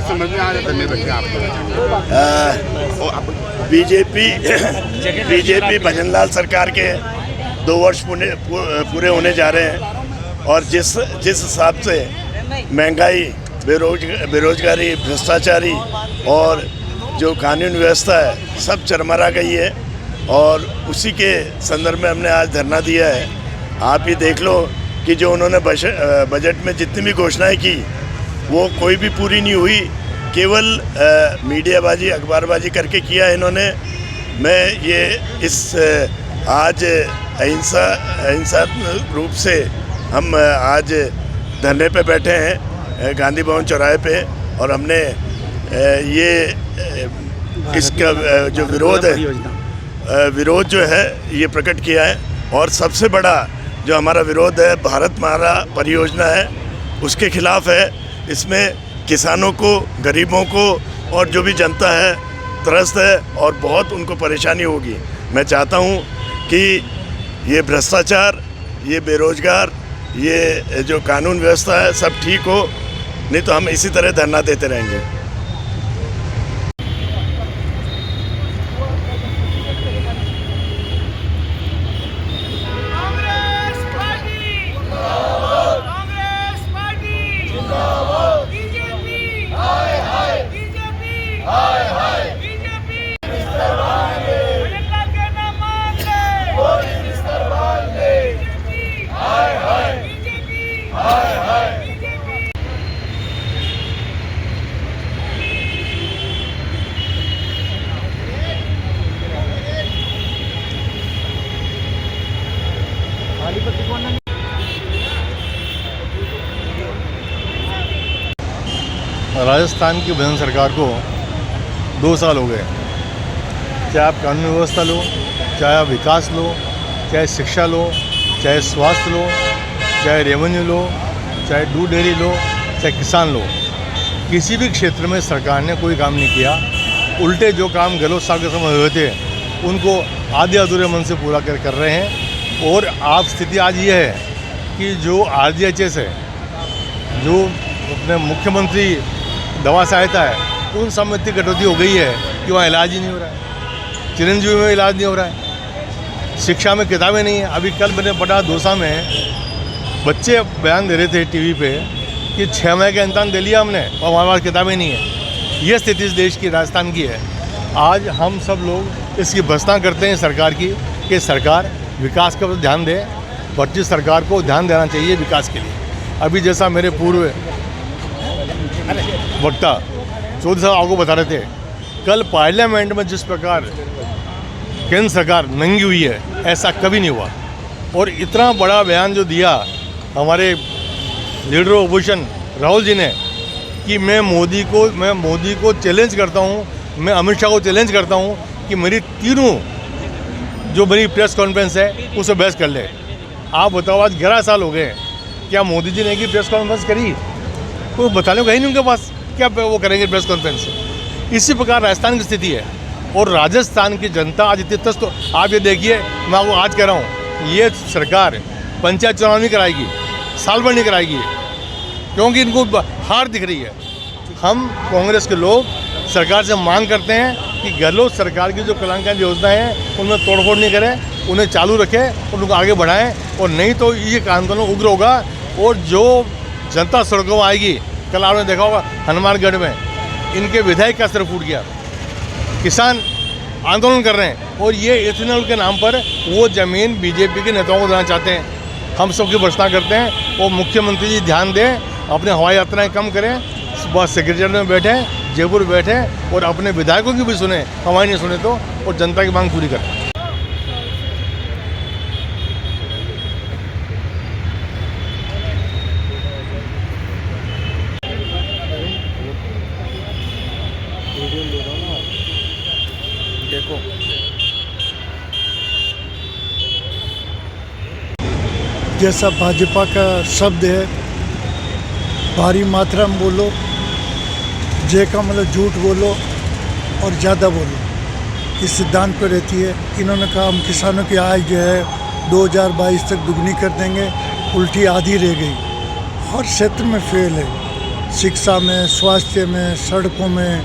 समझ में आ रहा धरने बैठे आप? बीजेपी भजनलाल सरकार के 2 वर्ष पूरे होने जा रहे हैं और जिस हिसाब से महंगाई, बेरोजगारी, भ्रष्टाचारी और जो कानून व्यवस्था है सब चरमरा गई है और उसी के संदर्भ में हमने आज धरना दिया है। आप ही देख लो कि जो उन्होंने बजट में जितनी भी घोषणाएं की वो कोई भी पूरी नहीं हुई, केवल मीडियाबाजी, अखबारबाजी करके किया इन्होंने। मैं ये आज अहिंसात्मक रूप से हम आज धरने पे बैठे हैं गांधी भवन चौराहे पे और हमने ये इसका जो विरोध जो है ये प्रकट किया है। और सबसे बड़ा जो हमारा विरोध है भारतमाला परियोजना है उसके खिलाफ है। इसमें किसानों को, गरीबों को और जो भी जनता है त्रस्त है और बहुत उनको परेशानी होगी। मैं चाहता हूँ कि ये भ्रष्टाचार, ये बेरोजगार, ये जो कानून व्यवस्था है सब ठीक हो, नहीं तो हम इसी तरह धरना देते रहेंगे। राजस्थान की भजन सरकार को 2 साल हो गए। चाहे आप कानून व्यवस्था लो, चाहे आप विकास लो, चाहे शिक्षा लो, चाहे स्वास्थ्य लो, चाहे रेवेन्यू लो, चाहे दूध डेयरी लो, चाहे किसान लो, किसी भी क्षेत्र में सरकार ने कोई काम नहीं किया। उल्टे जो काम गहलोत साहब के समय हुए थे उनको आधे अधूरे मन से पूरा कर रहे हैं। और आप स्थिति आज ये है कि जो RGHS है, जो अपने मुख्यमंत्री दवा सहायता है, उन सब में इतनी कटौती हो गई है कि वहाँ इलाज ही नहीं हो रहा है। चिरंजीवी में इलाज नहीं हो रहा है, शिक्षा में किताबें नहीं है। अभी कल मैंने पढ़ा दौसा में बच्चे बयान दे रहे थे टीवी पे कि 6 महीने का इम्तहान दे लिया हमने और हमारे पास किताबें नहीं है। ये स्थिति इस देश की, राजस्थान की है। आज हम सब लोग इसकी भर्त्सना करते हैं सरकार की कि सरकार विकास का ध्यान दे। वर्तमान सरकार को ध्यान देना चाहिए विकास के लिए। अभी जैसा मेरे पूर्व वक्ता चौधरी साहब आपको बता रहे थे, कल पार्लियामेंट में जिस प्रकार केंद्र सरकार नंगी हुई है ऐसा कभी नहीं हुआ। और इतना बड़ा बयान जो दिया हमारे leader of opposition Rahul ji ने कि मैं मोदी को चैलेंज करता हूँ, मैं अमित शाह को चैलेंज करता हूँ कि मेरी तीनों जो मेरी प्रेस कॉन्फ्रेंस है उसे बहस कर ले। आप बताओ, आज 11 साल हो गए, क्या मोदी जी ने की प्रेस कॉन्फ्रेंस करी? कोई बताने को है नहीं उनके पास, क्या वो करेंगे प्रेस कॉन्फ्रेंस? इसी प्रकार राजस्थान की स्थिति है। और राजस्थान की जनता आज इतनी त्रस्त। आप ये देखिए, मैं आपको आज कह रहा हूँ, ये सरकार पंचायत चुनाव नहीं कराएगी, साल भर नहीं कराएगी, क्योंकि इनको हार दिख रही है। हम कांग्रेस के लोग सरकार से मांग करते हैं कि गहलोत सरकार की जो कल्याणकारी योजनाएं हैं उनमें तोड़फोड़ नहीं करें, उन्हें चालू रखें और उनको आगे बढ़ाएं। और नहीं तो ये आंदोलन उग्र होगा और जो जनता सड़कों में आएगी। कल आपने देखा होगा हनुमानगढ़ में इनके विधायक का सिर फूट गया, किसान आंदोलन कर रहे हैं और ये इथेनॉल के नाम पर वो ज़मीन बीजेपी के नेताओं को देना चाहते हैं। हम सबकी भर्त्सना करते हैं और मुख्यमंत्री जी ध्यान दें, अपने हवाई यात्राएं कम करें, बस सेक्रेटरीट में बैठें, जयपुर बैठें और अपने विधायकों की भी सुने, हमारी नहीं सुने तो, और जनता की मांग पूरी करें। देखो, जैसा भाजपा का शब्द है, भारी मात्रा में बोलो, जे का मतलब झूठ बोलो और ज़्यादा बोलो, इस सिद्धांत पर रहती है। इन्होंने कहा हम किसानों की आय जो है 2022 तक दुगनी कर देंगे, उल्टी आधी रह गई। हर क्षेत्र में फेल है। शिक्षा में, स्वास्थ्य में, सड़कों में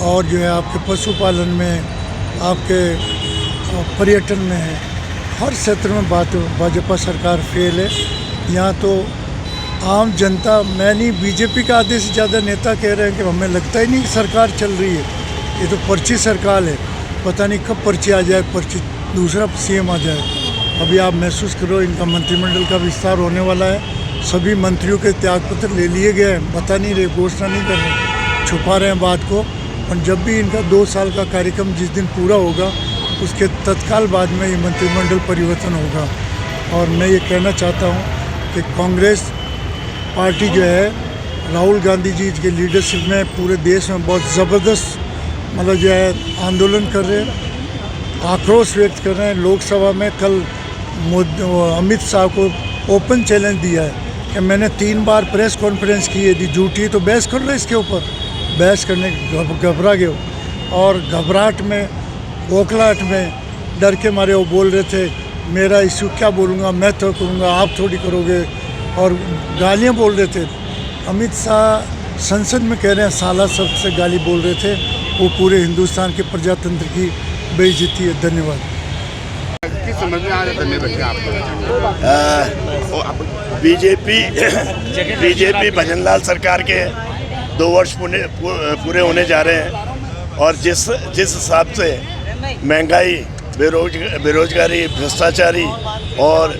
और जो है आपके पशुपालन में, आपके पर्यटन में है, हर क्षेत्र में भाजपा सरकार फेल है। यहाँ तो आम जनता, मैं नहीं, बीजेपी का आधे से ज़्यादा नेता कह रहे हैं कि हमें लगता ही नहीं कि सरकार चल रही है, ये तो पर्ची सरकार है, पता नहीं कब पर्ची आ जाए, पर्ची दूसरा सीएम आ जाए। अभी आप महसूस करो, इनका मंत्रिमंडल का विस्तार होने वाला है, सभी मंत्रियों के त्यागपत्र ले लिए गए हैं, बता नहीं रहे, घोषणा नहीं कर रहे, छुपा रहे हैं बात को। और जब भी इनका 2 साल का कार्यक्रम जिस दिन पूरा होगा उसके तत्काल बाद में ये मंत्रिमंडल परिवर्तन होगा। और मैं ये कहना चाहता हूँ कि कांग्रेस पार्टी जो है राहुल गांधी जी के लीडरशिप में पूरे देश में बहुत ज़बरदस्त मतलब जो है आंदोलन कर रहे हैं, आक्रोश व्यक्त कर रहे हैं। लोकसभा में कल अमित शाह को ओपन चैलेंज दिया है कि मैंने 3 बार प्रेस कॉन्फ्रेंस की, यदि झूठी है तो बहस कर लो इसके ऊपर। बहस करने घबरा गए और घबराहट में, बौखलाहट में, डर के मारे वो बोल रहे थे मेरा इशू क्या बोलूँगा, मैं तो करूँगा, आप थोड़ी करोगे, और गालियाँ बोल रहे थे। अमित शाह संसद में कह रहे हैं साला शब्द से गाली बोल रहे थे, वो पूरे हिंदुस्तान के प्रजातंत्र की बेइज्जती है। धन्यवाद। किस समझ में आ रहा है बीजेपी भजनलाल सरकार के 2 वर्ष पूरे होने जा रहे हैं और जिस हिसाब से महंगाई, बेरोजगारी, भ्रष्टाचारी और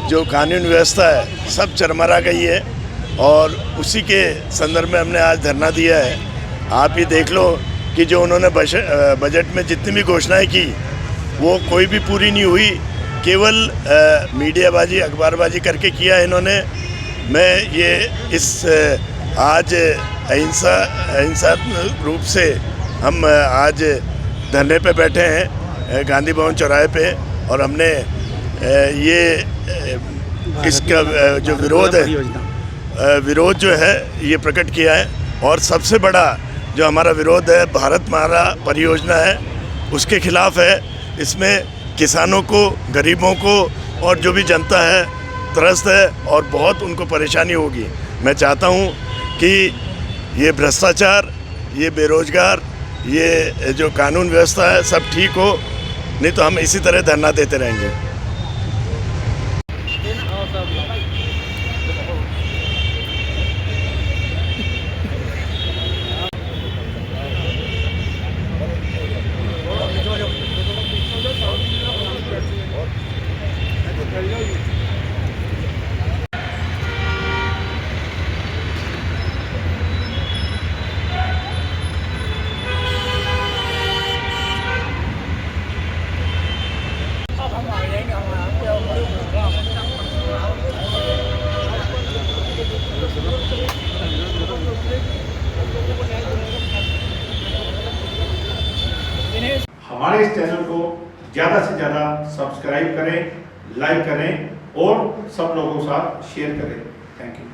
जो कानून व्यवस्था है सब चरमरा गई है और उसी के संदर्भ में हमने आज धरना दिया है। आप ही देख लो कि जो उन्होंने बजट में जितनी भी घोषणाएं की वो कोई भी पूरी नहीं हुई, केवल मीडियाबाजी, अखबारबाजी करके किया इन्होंने। मैं ये इस आज अहिंसात्मक रूप से हम आज धरने पे बैठे हैं गांधी भवन चौराहे पे और हमने ये इसका जो विरोध जो है ये प्रकट किया है। और सबसे बड़ा जो हमारा विरोध है भारतमाला परियोजना है उसके खिलाफ है। इसमें किसानों को, गरीबों को और जो भी जनता है त्रस्त है और बहुत उनको परेशानी होगी। मैं चाहता हूँ कि ये भ्रष्टाचार, ये बेरोजगार, ये जो कानून व्यवस्था है सब ठीक हो, नहीं तो हम इसी तरह धरना देते रहेंगे। हमारे इस चैनल को ज़्यादा से ज़्यादा सब्सक्राइब करें, लाइक करें और सब लोगों के साथ शेयर करें। Thank you.